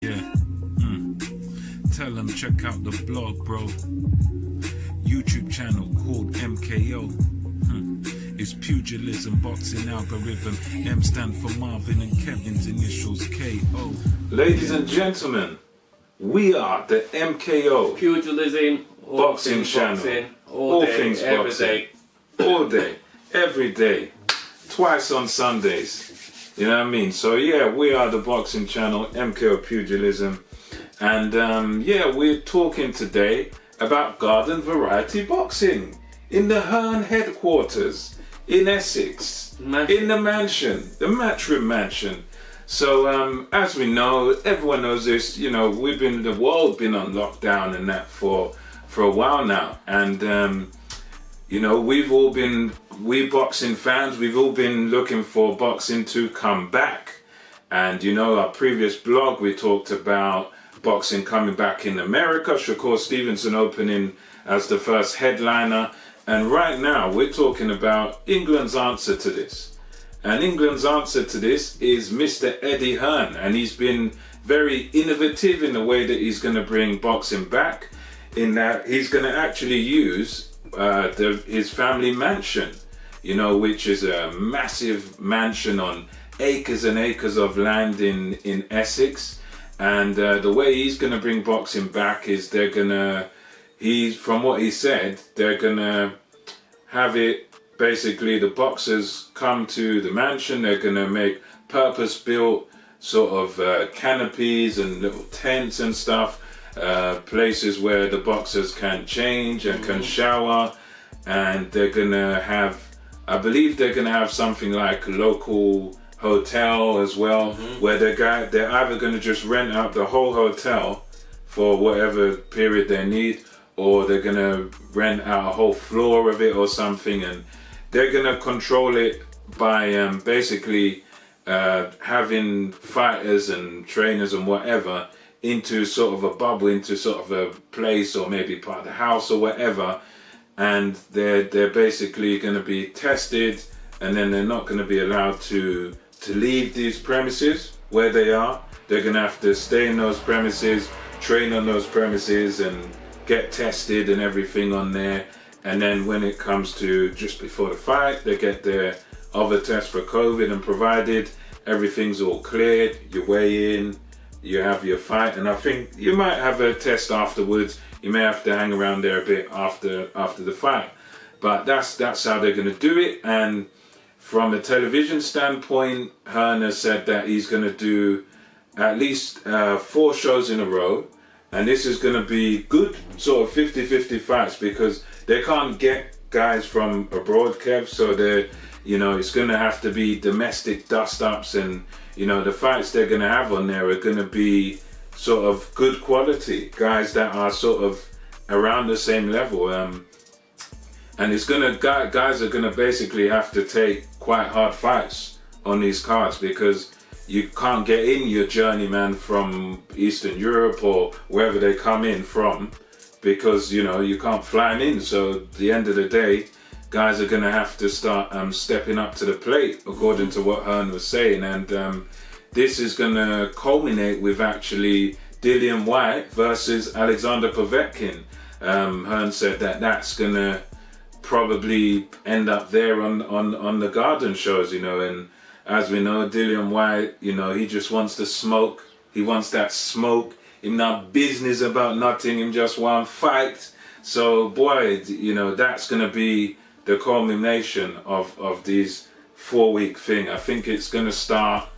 Yeah. Tell them check out the blog, bro. YouTube channel called MKO. It's pugilism, boxing algorithm. M stand for Marvin and Kevin's initials KO. Ladies and gentlemen, we are the MKO Pugilism, boxing channel. Boxing, all day, things every boxing. day. All day, every day, twice on Sundays. You know what I mean? So yeah, we are the boxing channel, MKO Pugilism. And yeah, we're talking today about garden variety boxing in the Hearn headquarters in Essex, in the mansion, the Matchroom Mansion. So as we know, everyone knows this, you know, the world been on lockdown and that for a while now. And you know, we boxing fans, we've all been looking for boxing to come back. And you know, our previous blog, we talked about boxing coming back in America, Shakur Stevenson opening as the first headliner. And right now, we're talking about England's answer to this. And England's answer to this is Mr. Eddie Hearn. And he's been very innovative in the way that he's going to bring boxing back, in that he's going to actually use his family mansion, you know, which is a massive mansion on acres and acres of land in Essex. And the way he's going to bring boxing back is from what he said, they're going to have it, basically the boxers come to the mansion, they're going to make purpose-built sort of canopies and little tents and stuff, places where the boxers can change and can shower. And they're going to have, I believe they're going to have something like a local hotel as well, where they're either going to just rent out the whole hotel for whatever period they need, or they're going to rent out a whole floor of it or something, and they're going to control it by basically having fighters and trainers and whatever into sort of a bubble, into sort of a place, or maybe part of the house or whatever, and they're basically going to be tested, and then they're not going to be allowed to leave these premises where they are. They're going to have to stay in those premises, train on those premises, and get tested and everything on there. And then when it comes to just before the fight, they get their other tests for COVID, and provided everything's all cleared, you weigh in, you have your fight, and I think you might have a test afterwards. You may have to hang around there a bit after the fight, but that's how they're going to do it. And from a television standpoint, Hearn has said that he's going to do at least 4 shows in a row, and this is going to be good sort of 50-50 fights, because they can't get guys from abroad, Kev, so it's going to have to be domestic dust-ups, and you know, the fights they're going to have on there are going to be sort of good quality, guys that are sort of around the same level. And it's going to, guys are going to basically have to take quite hard fights on these cards, because you can't get in your journeyman from Eastern Europe or wherever they come in from, because you know, you can't fly them in. So at the end of the day, guys are going to have to start stepping up to the plate, according to what Hearn was saying. And this is going to culminate with actually Dillian Whyte versus Alexander Povetkin. Hearn said that that's going to probably end up there on the garden shows, you know. And as we know, Dillian Whyte, you know, he just wants to smoke. He wants that smoke. He's not business about nothing, him just one fight. So boy, you know, that's going to be the culmination of these 4-week thing. I think it's going to start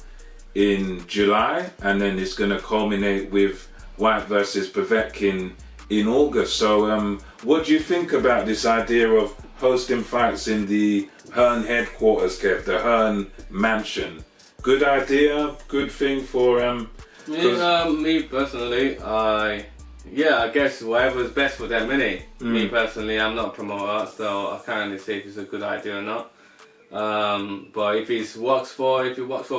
in July, and then it's going to culminate with Whyte versus Povetkin in August. So what do you think about this idea of hosting fights in the Hearn headquarters, Kev, the Hearn mansion? Good idea, good thing for me personally, I guess whatever's best for them, innit? Me personally, I'm not a promoter, so I can't really say if it's a good idea or not. But if it works for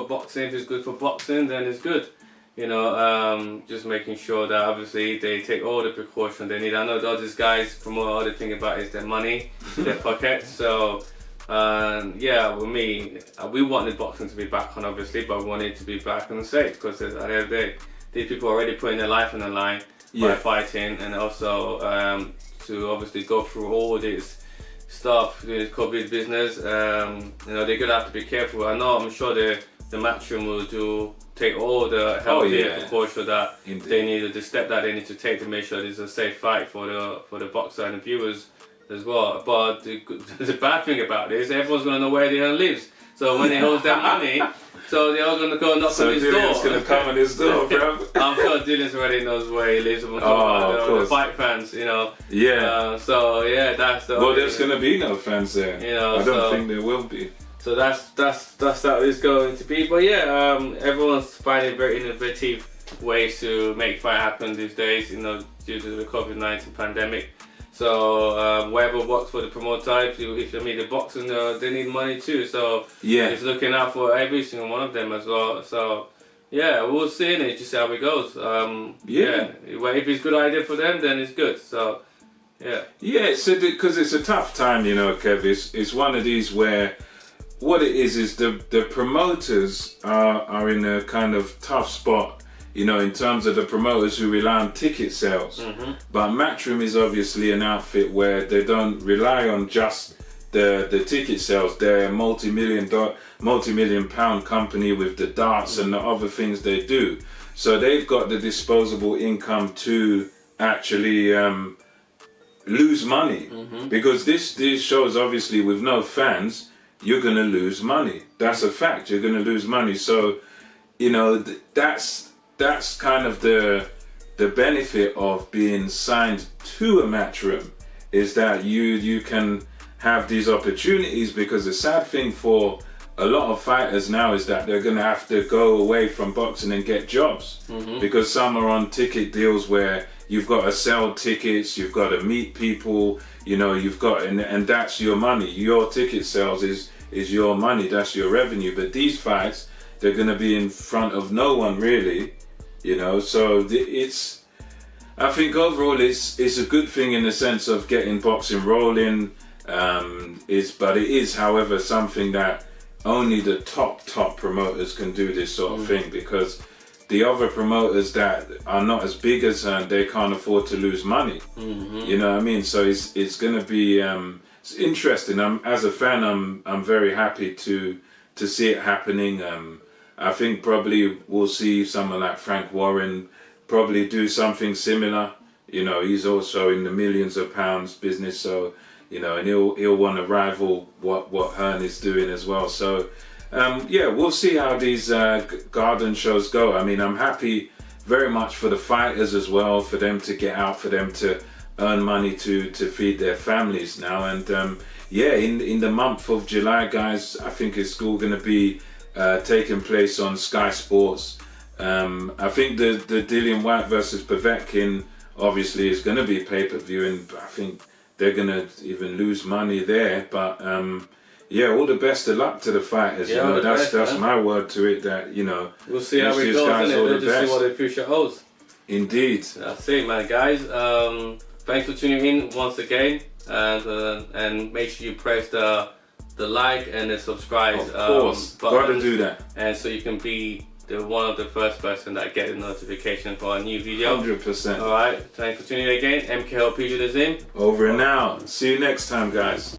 boxing, if it's good for boxing, then it's good. You know, just making sure that obviously they take all the precautions they need. I know all these guys promote, all they think about is their money, their pockets. So yeah, with me, we wanted boxing to be back on, obviously, but we wanted it to be back on the safe, because at the end of the day, these people are already putting their life on the line by fighting, and also to obviously go through all this stuff, this COVID business. You know, they're gonna have to be careful. I'm sure the Matchroom will take all the healthy precautions that they need, the step that they need to take to make sure there's a safe fight for the boxer and the viewers as well. But the bad thing about this, everyone's gonna know where Dylan lives. So when they hold their money, so they're all gonna go knock on his door. So Dylan's gonna come on his door, bro. I'm sure Dylan already knows where he lives. The fight fans, you know. Yeah. So yeah, that's the. Well, there's gonna be no fans there. You know, I don't think there will be. So that's how it's going to be. But yeah, everyone's finding very innovative ways to make fight happen these days. You know, due to the COVID-19 pandemic. So whatever works for the promoter, if you meet the boxing, they need money too. So it's looking out for every single one of them as well. So yeah, we'll see it. Just see how it goes. Well, if it's a good idea for them, then it's good. So yeah. So because it's a tough time, you know, Kev. It's one of these where what it is the promoters are in a kind of tough spot. You know, in terms of the promoters who rely on ticket sales. But Matchroom is obviously an outfit where they don't rely on just the ticket sales. They're a multi-million pound company with the darts and the other things they do. So they've got the disposable income to actually lose money. Because this shows obviously with no fans, you're going to lose money. That's a fact. You're going to lose money. So, you know, that's kind of the benefit of being signed to a Matchroom, is that you can have these opportunities, because the sad thing for a lot of fighters now is that they're going to have to go away from boxing and get jobs, because some are on ticket deals where you've got to sell tickets, you've got to meet people, you know, you've got, and that's your money. Your ticket sales is your money, that's your revenue. But these fights, they're going to be in front of no one really. You know, so I think overall it's a good thing in the sense of getting boxing rolling. But it is, however, something that only the top promoters can do this sort of thing, because the other promoters that are not as big as they can't afford to lose money. You know what I mean? So it's going to be it's interesting. As a fan, I'm very happy to see it happening. I think probably we'll see someone like Frank Warren probably do something similar. You know, he's also in the millions of pounds business, so you know, and he'll want to rival what Hearns is doing as well. So yeah, we'll see how these garden shows go. I mean, I'm happy very much for the fighters as well, for them to get out, for them to earn money to feed their families now. And yeah, in the month of July, guys, I think it's all going to be taking place on Sky Sports. I think the Dillian White versus Povetkin obviously is going to be pay-per-view, and I think they're going to even lose money there. But yeah, all the best of luck to the fighters. Yeah, you know, that's my word to it. That, you know, we'll see how it goes, and we'll just see what the future holds. Indeed. That's it, man, guys. Thanks for tuning in once again, and make sure you press the like and the subscribe of course, gotta do that, and so you can be one of the first person that get a notification for a new video. 100%. All right, thanks for tuning in again. MKL Pugilism. Over and out. See you next time, guys.